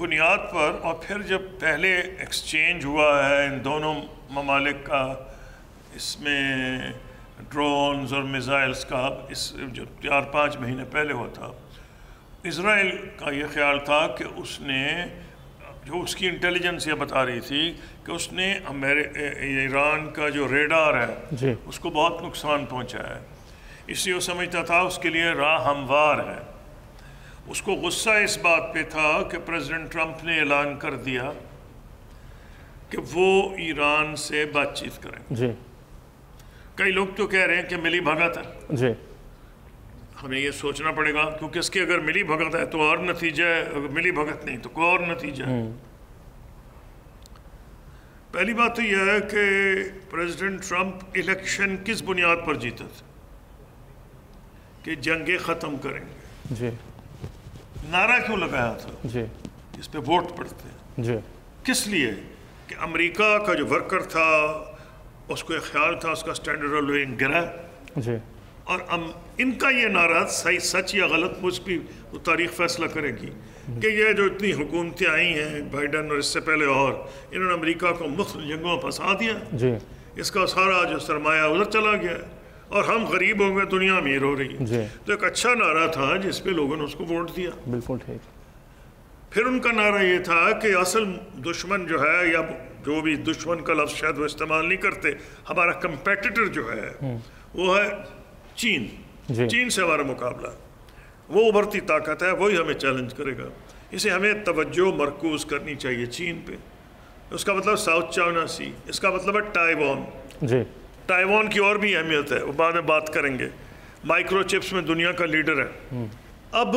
بنیاد پر، اور پھر جب پہلے ایکسچینج ہوا ہے ان دونوں ممالک کا، اس میں ڈرونز اور میزائلز کا، اس جو 4-5 مہینے پہلے ہوا تھا، اسرائیل کا یہ خیال تھا کہ اس نے، جو اس کی انٹیلیجنس یہ بتا رہی تھی کہ اس نے ایران کا جو ریڈار ہے اس کو بہت نقصان پہنچا ہے، اس لیے وہ سمجھتا تھا اس کے لیے راہ ہموار ہے۔ اس کو غصہ اس بات پہ تھا کہ پریزیڈنٹ ٹرمپ نے اعلان کر دیا کہ وہ ایران سے بات چیت کریں۔ کئی لوگ تو کہہ رہے ہیں کہ ملی بھگت ہے، ہمیں یہ سوچنا پڑے گا، کیونکہ اس کے اگر ملی بھگت ہے تو اور نتیجہ ہے، اگر ملی بھگت نہیں تو کوئی اور نتیجہ ہے۔ پہلی بات تو یہ ہے کہ پریزیڈنٹ ٹرمپ الیکشن کس بنیاد پر جیتا تھا؟ کہ جنگیں ختم کریں گے۔ نعرہ کیوں لگایا تھا؟ اس پہ ووٹ پڑتے ہیں۔ کس لیے؟ کہ امریکہ کا جو ورکر تھا اس کو ایک خیال تھا اس کا اسٹینڈرڈ آف لیونگ گرا، اور ان کا یہ نعرہ صحیح سچ یا غلط مجھ بھی وہ تاریخ فیصلہ کرے گی کہ یہ جو اتنی حکومتیں آئی ہیں بائیڈن اور اس سے پہلے، اور انہوں نے امریکہ کو مختلف جنگوں میں پھنسا دیا، اس کا سارا جو سرمایہ ادھر چلا گیا ہے اور ہم غریب ہو گئے، دنیا امیر ہو رہی ہے۔ تو ایک اچھا نعرہ تھا جس پہ لوگوں نے اس کو ووٹ دیا۔ بالکل ٹھیک۔ پھر ان کا نعرہ یہ تھا کہ اصل دشمن جو ہے، یا جو بھی دشمن کا لفظ شاید وہ استعمال نہیں کرتے، ہمارا کمپیٹیٹر جو ہے وہ ہے چین۔ چین سے ہمارا مقابلہ، وہ ابھرتی طاقت ہے، وہی ہمیں چیلنج کرے گا، اسے ہمیں توجہ مرکوز کرنی چاہیے چین پہ۔ اس کا مطلب ساؤتھ چائنا سی، اس کا مطلب ہے تائیوان۔ تائیوان کی اور بھی اہمیت ہے، وہ بعد میں بات کریں گے۔ مائکرو چپس میں دنیا کا لیڈر ہے۔ اب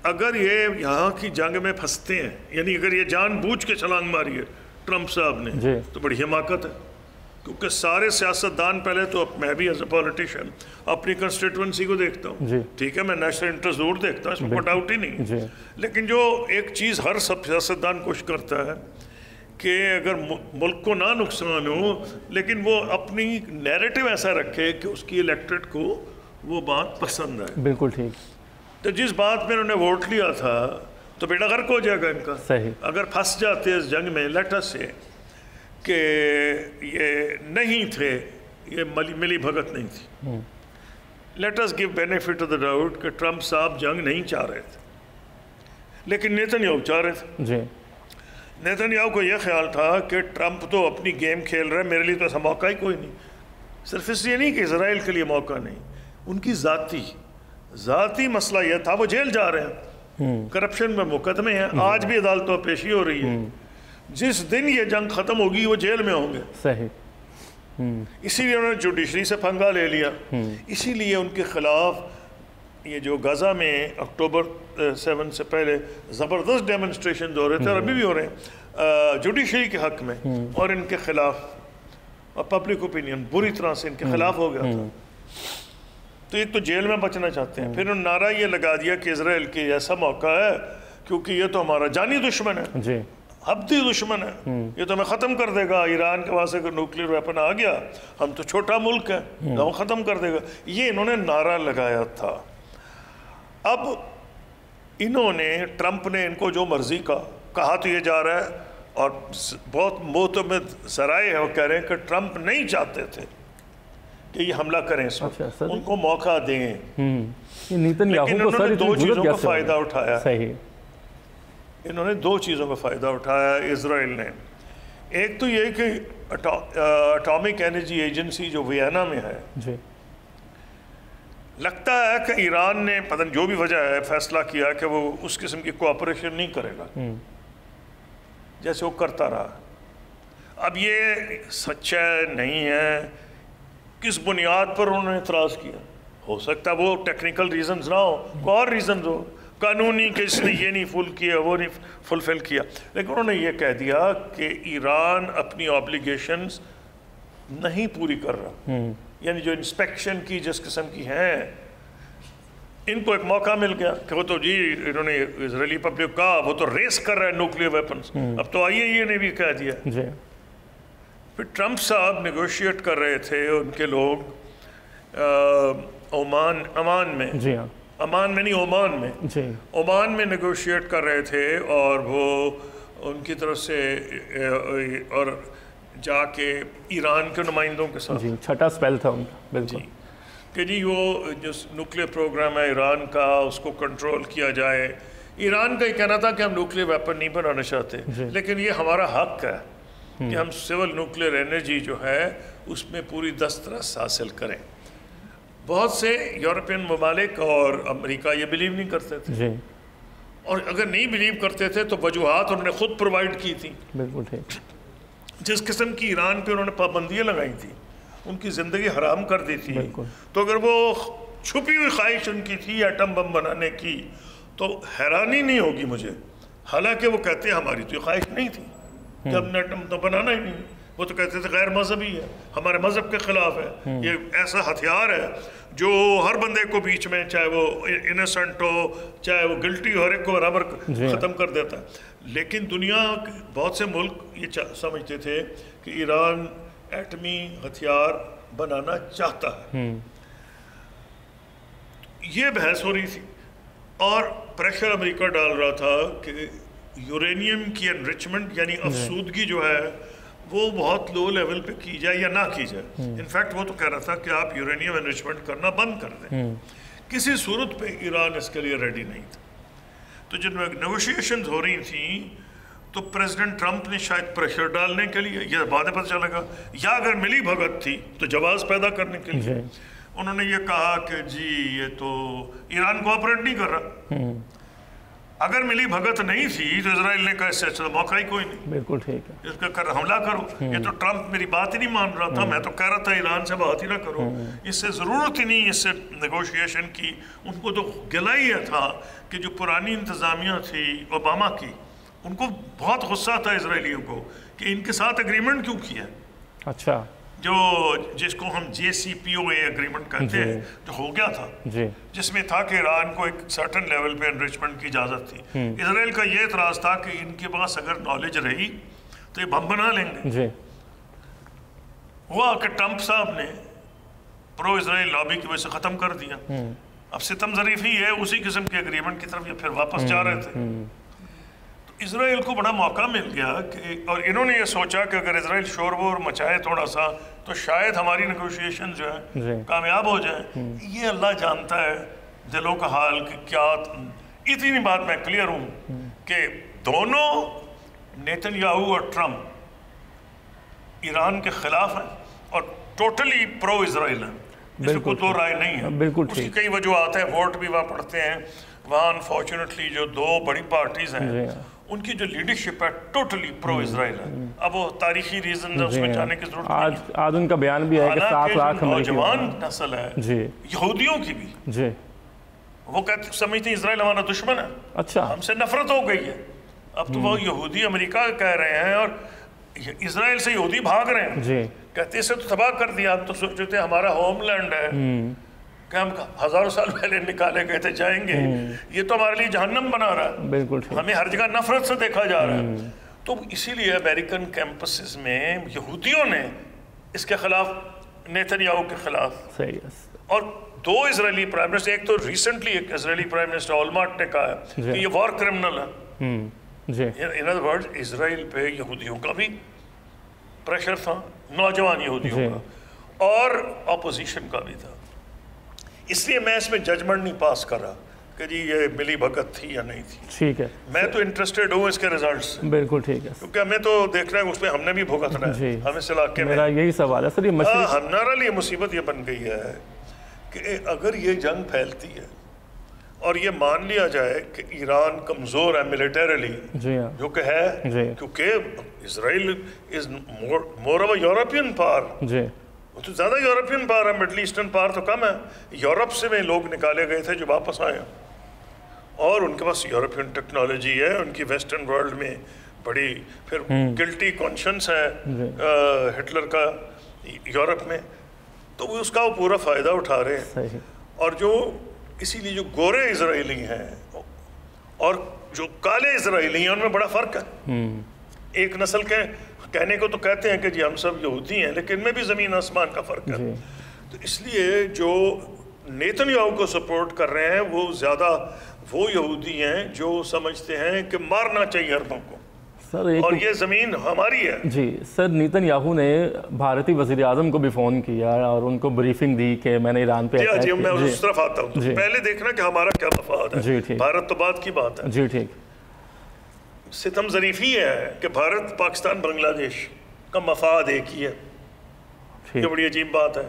اگر یہ یہاں کی جنگ میں پھنستے ہیں، یعنی اگر یہ جان بوجھ کے چھلانگ ماری ہے ٹرمپ صاحب نے، تو بڑی حماقت ہے، کیونکہ سارے سیاستدان، پہلے تو میں بھی ایز اے پولیٹیشین اپنی کنسٹیٹوئنسی کو دیکھتا ہوں، ٹھیک ہے، میں نیشنل انٹرسٹ ضرور دیکھتا ہوں، اس میں کوئی ڈاؤٹ ہی نہیں، لیکن جو ایک چیز ہر سب سیاستدان کوشش کرتا ہے کہ اگر ملک کو نہ نقصان ہو، لیکن وہ اپنی نیریٹو ایسا رکھے کہ اس کی الیکٹڈ کو وہ بات پسند ہے۔ بالکل ٹھیک۔ تو جس بات میں انہوں نے ووٹ لیا تھا تو بیٹا غرق ہو جائے گا ان کا۔ اگر پھنس جاتے اس جنگ میں، لیٹس سے کہ یہ نہیں تھے، یہ ملی بھگت نہیں تھی، let's give benefit of the doubt کہ ٹرمپ صاحب جنگ نہیں چاہ رہے تھے، لیکن نیتن یاہو چاہ رہے تھے۔ نیتن یاہو کو یہ خیال تھا کہ ٹرمپ تو اپنی گیم کھیل رہا ہے، میرے لیے تو ایسا موقع ہی کوئی نہیں۔ صرف اس لیے نہیں کہ اسرائیل کے لیے موقع نہیں، ان کی ذاتی مسئلہ یہ تھا، وہ جیل جا رہے ہیں، کرپشن میں مقدمے ہیں، آج بھی عدالتوں پیشی ہو رہی ہے، جس دن یہ جنگ ختم ہوگی وہ جیل میں ہوں گے۔ اسی لیے انہوں نے جوڈیشری سے پھنگا لے لیا، اسی لیے ان کے خلاف یہ جو غزہ میں اکتوبر 7 سے پہلے زبردست ڈیمنسٹریشن ہو رہے تھے، اور ابھی بھی ہو رہے ہیں جوڈیشری کے حق میں اور ان کے خلاف، اور پبلک اوپینین بری طرح سے ان کے خلاف ہو گیا تھا۔ تو ایک تو جیل میں بچنا چاہتے ہیں، پھر انہوں نے نعرہ یہ لگا دیا کہ اسرائیل کے ایسا موقع ہے کیونکہ یہ تو ہمارا جانی دشمن ہے، ابدی دشمن ہے، یہ تو ہمیں ختم کر دے گا، ایران کے پاس اگر نیوکلیئر ویپن آ گیا، ہم تو چھوٹا ملک ہے، ہم ختم کر دے گا، یہ انہوں نے نعرہ لگایا تھا۔ اب انہوں نے، ٹرمپ نے ان کو جو مرضی کا کہا تو یہ جا رہا ہے، اور بہت معتمد ذرائع ہے وہ کہہ رہے ہیں کہ ٹرمپ نہیں چاہتے تھے کہ یہ حملہ کریں، اس وقت ان کو موقع دیں، لیکن انہوں نے دو چیزوں کا فائدہ اٹھایا، انہوں نے دو چیزوں کا فائدہ اٹھایا اسرائیل نے۔ ایک تو یہ کہ اٹامک انرجی ایجنسی جو وینا میں ہے، لگتا ہے کہ ایران نے پتہ نہیں جو بھی وجہ ہے فیصلہ کیا کہ وہ اس قسم کی کوآپریشن نہیں کرے گا جیسے وہ کرتا رہا۔ اب یہ سچ ہے نہیں ہے، کس بنیاد پر انہوں نے اعتراض کیا؟ ہو سکتا ہے وہ ٹیکنیکل ریزنز نہ ہو، کوئی اور ریزنز ہو، قانونی کہ اس نے یہ نہیں فل کیا، وہ نہیں فلفل کیا، لیکن انہوں نے یہ کہہ دیا کہ ایران اپنی آبلیگیشنز نہیں پوری کر رہا، یعنی جو انسپیکشن کی جس قسم کی ہیں، ان کو ایک موقع مل گیا کہ وہ تو جی انہوں نے اسرائیلی پبلک کہا وہ تو ریس کر رہا ہے نیوکلیئر ویپنز، اب تو IAEA نے بھی کہہ دیا۔ پھر ٹرمپ صاحب نیگوشیٹ کر رہے تھے ان کے لوگ عمان میں، امان میں نہیں، عمان میں، عمان میں نیگوشیٹ کر رہے تھے، اور وہ ان کی طرف سے اور جا کے ایران کے نمائندوں کے ساتھ چھٹا سپیل تھا ان کا، بالکل، کہ جی وہ جو نیوکلیئر پروگرام ہے ایران کا اس کو کنٹرول کیا جائے. ایران کا یہ کہنا تھا کہ ہم نیوکلیئر ویپن نہیں بنانا چاہتے، لیکن یہ ہمارا حق ہے کہ ہم سول نیوکلیئر انرجی جو ہے اس میں پوری دسترس حاصل کریں. بہت سے یورپین ممالک اور امریکہ یہ بلیو نہیں کرتے تھے، اور اگر نہیں بلیو کرتے تھے تو وجوہات انہوں نے خود پرووائڈ کی تھی. بالکل ٹھیک. جس قسم کی ایران پہ انہوں نے پابندیاں لگائی تھی، ان کی زندگی حرام کر دی تھی، تو اگر وہ چھپی ہوئی خواہش ان کی تھی ایٹم بم بنانے کی تو حیرانی نہیں ہوگی مجھے. حالانکہ وہ کہتے ہیں ہماری تو یہ خواہش نہیں تھی کہ ہم نے ایٹم تو بنانا ہی نہیں. وہ تو کہتے تھے غیر مذہبی ہے، ہمارے مذہب کے خلاف ہے، یہ ایسا ہتھیار ہے جو ہر بندے کو بیچ میں، چاہے وہ انسنٹ ہو چاہے وہ گلٹی ہو، ہر ایک کو برابر ختم کر دیتا ہے. لیکن دنیا بہت سے ملک یہ سمجھتے تھے کہ ایران ایٹمی ہتھیار بنانا چاہتا ہے. یہ بحث ہو رہی تھی، اور پریشر امریکہ ڈال رہا تھا کہ یورینیم کی انریچمنٹ یعنی افسودگی جو ہے وہ بہت لو لیول پہ کی جائے یا نہ کی جائے. انفیکٹ وہ تو کہہ رہا تھا کہ آپ یورینیم انریچمنٹ کرنا بند کر دیں. کسی صورت پہ ایران اس کے لیے ریڈی نہیں تھا. تو جن میں نیگوشیشنز ہو رہی تھیں تو پریزیڈنٹ ٹرمپ نے شاید پریشر ڈالنے کے لیے، یہ بعد میں پتہ چلے گا، یا اگر ملی بھگت تھی تو جواز پیدا کرنے کے لیے انہوں نے یہ کہا کہ جی یہ تو ایران کوآپریٹ نہیں کر رہا. اگر ملی بھگت نہیں تھی تو اسرائیل نے کہا اس سے اچھا موقع ہی کوئی نہیں، بالکل ٹھیک ہے، اس کا حملہ کرو. یہ تو ٹرمپ میری بات ہی نہیں مان رہا تھا، میں تو کہہ رہا تھا ایران سے بات ہی نہ کرو، اس سے ضرورت ہی نہیں اس سے نیگوشیشن کی. ان کو تو گلا ہی تھا کہ جو پرانی انتظامیہ تھی اوباما کی، ان کو بہت غصہ تھا اسرائیلیوں کو کہ ان کے ساتھ اگریمنٹ کیوں کیا. اچھا، جو جس کو ہم JCPOA اگریمنٹ کہتے ہیں، جو ہو گیا تھا، جس میں تھا کہ ایران کو ایک سرٹن لیول پہ انریچمنٹ کی اجازت تھی. اسرائیل کا یہ اعتراض تھا کہ ان کے پاس اگر نالج رہی تو یہ بم بنا لیں گے. ہوا کہ ٹرمپ صاحب نے پرو اسرائیل لابی کی وجہ سے ختم کر دیا. اب ستم ظریف ہی ہے اسی قسم کے اگریمنٹ کی طرف یہ پھر واپس جا رہے تھے. اسرائیل کو بڑا موقع مل گیا کہ، اور انہوں نے یہ سوچا کہ اگر اسرائیل شور وور مچائے تھوڑا سا تو شاید ہماری نیگوشیشن جو ہے کامیاب ہو جائیں. یہ اللہ جانتا ہے دلوں کا حال کہ کیا. اتنی بات میں کلیئر ہوں کہ دونوں نیتن یاہو اور ٹرمپ ایران کے خلاف ہیں اور ٹوٹلی پرو اسرائیل ہیں. اس میں کوئی دو رائے نہیں ہے. اس کی کئی وجوہات ہیں، ووٹ بھی وہاں پڑھتے ہیں. وہاں انفارچونیٹلی جو دو بڑی پارٹیز ہیں ان کی جو لیڈرشپ ہے ٹوٹلی پرو اسرائیل ہے. اب وہ تاریخی ریزنز ہیں، اس میں جانے کی ضرورت نہیں ہے. آج ان کا بیان بھی ہے کہ 7 لاکھ نوجوان نسل ہے یہودیوں کی بھی، وہ کہتے سمجھتے ہیں اسرائیل ہمارا دشمن ہے. اچھا، ہم سے نفرت ہو گئی ہے. اب تو وہ یہودی امریکہ کہہ رہے ہیں اور اسرائیل سے یہودی بھاگ رہے ہیں، کہتے اسے تو تباہ کر دیا. ہم تو سوچتے تھے ہمارا ہوم لینڈ ہے کہ ہم ہزاروں سال پہلے نکالے گئے تھے، جائیں گے. یہ تو ہمارے لیے جہنم بنا رہا ہے. بالکل، ہمیں ہر جگہ نفرت سے دیکھا جا رہا ہے. تو اسی لیے امریکن کیمپسز میں یہودیوں نے اس کے خلاف، نیتن یاہو کے خلاف، اور 2 اسرائیلی پرائم منسٹر، ایک تو ریسنٹلی ایک اسرائیلی پرائم منسٹر اولمرٹ نے کہا ہے کہ یہ وار کرمنل ہے. ان ادر ورڈز اسرائیل پہ یہودیوں کا بھی پریشر تھا، نوجوان یہودیوں کا، اور اپوزیشن کا بھی تھا. اس لیے میں اس میں ججمنٹ نہیں پاس کر رہا کہ جی یہ ملی بھگت تھی یا نہیں تھی. ٹھیک ہے، میں تو انٹرسٹڈ ہوں اس کے ریزلٹس سے. بالکل ٹھیک ہے، کیونکہ ہمیں تو دیکھ رہے ہیں اس پہ ہم نے بھی بھگتنا ہے. ہم اس علاقے میں، میرا یہی سوال ہے سر، ہمارے لیے مصیبت یہ بن گئی ہے کہ اگر یہ جنگ پھیلتی ہے اور یہ مان لیا جائے کہ ایران کمزور ہے ملیٹریلی، جو کہ ہے، کیونکہ Israel is more of a European power. وہ تو زیادہ یورپین پاور ہے، مڈل ایسٹرن پاور تو کم ہے. یورپ سے میں لوگ نکالے گئے تھے جو واپس آئے ہیں، اور ان کے پاس یورپین ٹیکنالوجی ہے. ان کی ویسٹرن ورلڈ میں بڑی پھر گلٹی کانشنس ہے ہٹلر کا یورپ میں، تو وہ اس کا وہ پورا فائدہ اٹھا رہے ہیں. اور جو اسی لیے جو گورے اسرائیلی ہیں اور جو کالے اسرائیلی ہیں ان میں بڑا فرق ہے. ایک نسل کے کہنے کو تو کہتے ہیں کہ جی ہم سب یہودی ہیں، لیکن ان میں بھی زمین آسمان کا فرق ہے. تو اس لیے جو نیتن یاہو کو سپورٹ کر رہے ہیں وہ زیادہ وہ یہودی ہیں جو سمجھتے ہیں کہ مارنا چاہیے عربوں کو اور یہ زمین ہماری ہے. جی سر، نیتن یاہو نے بھارتی وزیر اعظم کو بھی فون کیا اور ان کو بریفنگ دی کہ میں نے ایران پہ جی میں اس طرف آتا ہوں. پہلے دیکھنا کہ ہمارا کیا مفاد ہے. بھارت تو بات کی بات ہے. جی ٹھیک. ستم ظریفی ہے کہ بھارت پاکستان بنگلہ دیش کا مفاد ایک ہی ہے. یہ بڑی عجیب بات ہے.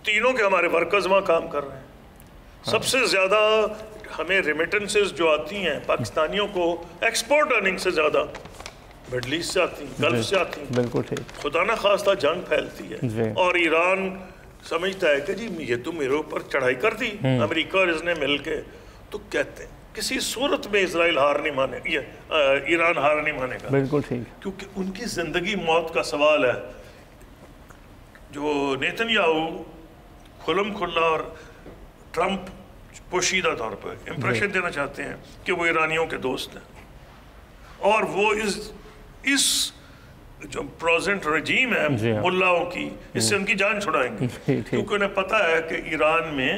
تینوں کے ہمارے ورکرز وہاں کام کر رہے ہیں. سب سے زیادہ ہمیں ریمیٹنسز جو آتی ہیں پاکستانیوں کو ایکسپورٹ ارننگ سے زیادہ مڈل ایسٹ سے آتی ہیں، گلف سے آتی ہیں. بالکل ٹھیک. خدا نہ خواستہ جنگ پھیلتی ہے اور ایران سمجھتا ہے کہ جی یہ تو میرے اوپر چڑھائی کر دی امریکہ اور اس نے مل کے. تو کہتے ہیں کسی صورت میں اسرائیل ہار نہیں مانے ایران ہار نہیں مانے گا. بالکل ٹھیک. کیونکہ ان کی زندگی موت کا سوال ہے. جو نیتن یاہو کھلم کھلا اور ٹرمپ پوشیدہ طور پر امپریشن دینا چاہتے ہیں کہ وہ ایرانیوں کے دوست ہیں اور وہ اس جو پریزنٹ رجیم ہے ملاؤں کی اس سے ان کی جان چھڑائیں گے کیونکہ انہیں پتہ ہے کہ ایران میں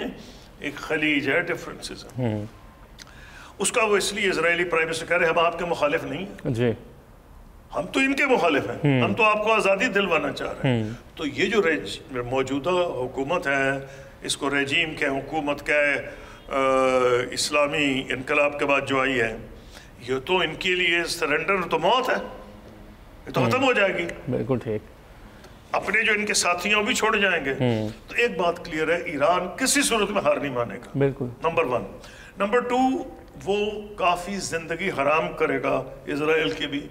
ایک خلیج ہے ڈفرنسز ہیں. اس کا وہ اس لیے اسرائیلی پرائم منسٹر کہہ رہے ہم آپ کے مخالف نہیں ہیں، ہم تو ان کے مخالف ہیں، ہم تو آپ کو آزادی دلوانا چاہ رہے ہیں. تو یہ جو موجودہ حکومت ہے اس کو ریجیم کے حکومت کے اسلامی انقلاب کے بعد جو آئی ہے یہ تو ان کے لیے سرنڈر تو موت ہے، یہ تو ختم ہو جائے گی. بالکل ٹھیک. اپنے جو ان کے ساتھیوں بھی چھوڑ جائیں گے. تو ایک بات کلیئر ہے ایران کسی صورت میں ہار نہیں مانے گا. بالکل. نمبر 1. نمبر 2 وہ کافی زندگی حرام کرے گا اسرائیل کی بھی.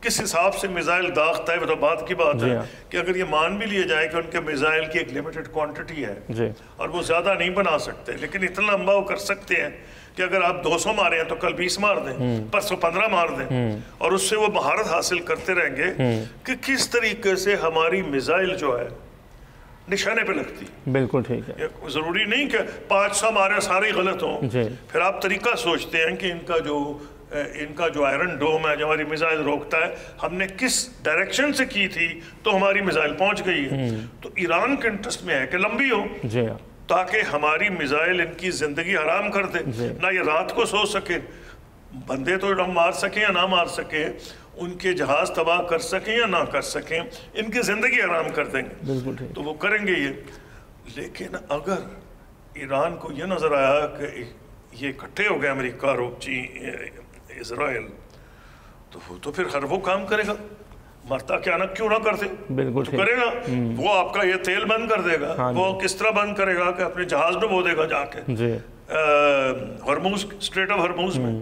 کس حساب سے میزائل داغتا ہے وہ تو بات کی بات ہے کہ اگر یہ مان بھی لیا جائے کہ ان کے میزائل کی ایک لمیٹڈ کوانٹٹی ہے اور وہ زیادہ نہیں بنا سکتے لیکن اتنا لمبا وہ کر سکتے ہیں کہ اگر آپ 200 مارے ہیں تو کل 20 مار دیں، پرسوں 15 مار دیں اور اس سے وہ مہارت حاصل کرتے رہیں گے کہ کس طریقے سے ہماری میزائل جو ہے نشانے پہ لگتی. بالکل ٹھیک ہے. ضروری نہیں کہ 500 مارے سارے غلط ہوں. پھر آپ طریقہ سوچتے ہیں کہ ان کا جو آئرن ڈوم ہے جو ہماری میزائل روکتا ہے ہم نے کس ڈائریکشن سے کی تھی تو ہماری میزائل پہنچ گئی ہے. تو ایران کے انٹرسٹ میں ہے کہ لمبی ہو تاکہ ہماری میزائل ان کی زندگی حرام کر دے. نہ یہ رات کو سو سکے، بندے تو ہم مار سکیں یا نہ مار سکیں، ان کے جہاز تباہ کر سکیں یا نہ کر سکیں، ان کی زندگی حرام کر دیں گے. تو وہ کریں گے یہ. لیکن اگر ایران کو یہ نظر آیا کہ یہ اکٹھے ہو گئے امریکہ اور اسرائیل تو وہ تو پھر ہر وہ کام کرے گا. مرتا کیا نہ کیوں نہ کرتے کرے گا. وہ آپ کا یہ تیل بند کر دے گا. وہ کس طرح بند کرے گا کہ اپنے جہاز ڈبو دے گا جا کے ہرموز اسٹریٹ آف ہرموز میں.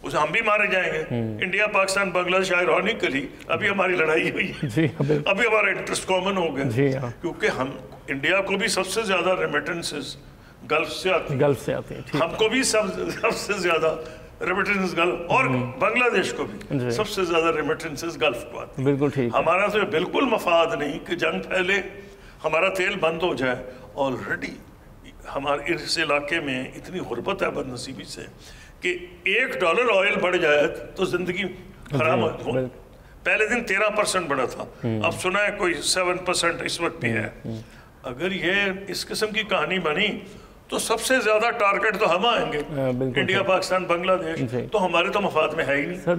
اسے ہم بھی مارے جائیں گے. انڈیا پاکستان بنگلہ دیش آئرونیکلی ابھی ہماری لڑائی ہوئی ہے، ابھی ہمارا انٹرسٹ کامن ہو گیا کیونکہ ہم انڈیا کو بھی سب سے زیادہ ریمیٹنسز گلف سے آتی ہیں. ہم کو بھی سب سے زیادہ ریمیٹنسز گلف اور بنگلہ دیش کو بھی سب سے زیادہ ریمیٹنسز گلف کو آتی ہیں. بالکل ٹھیک. ہمارا تو بالکل مفاد نہیں کہ جنگ پھیلے، ہمارا تیل بند ہو جائے. آلریڈی ہمارے اس علاقے میں اتنی غربت ہے بدنصیبی سے کہ $1 آئل بڑھ جائے تو زندگی حرام ہو. پہلے دن 13% بڑھا تھا، اب سنا ہے کوئی 7% اس وقت بھی ہے. اگر یہ اس قسم کی کہانی بنی تو سب سے زیادہ ٹارگٹ تو ہم آئیں گے. انڈیا پاکستان بنگلہ دیش تو ہمارے تو مفاد میں ہے ہی نہیں.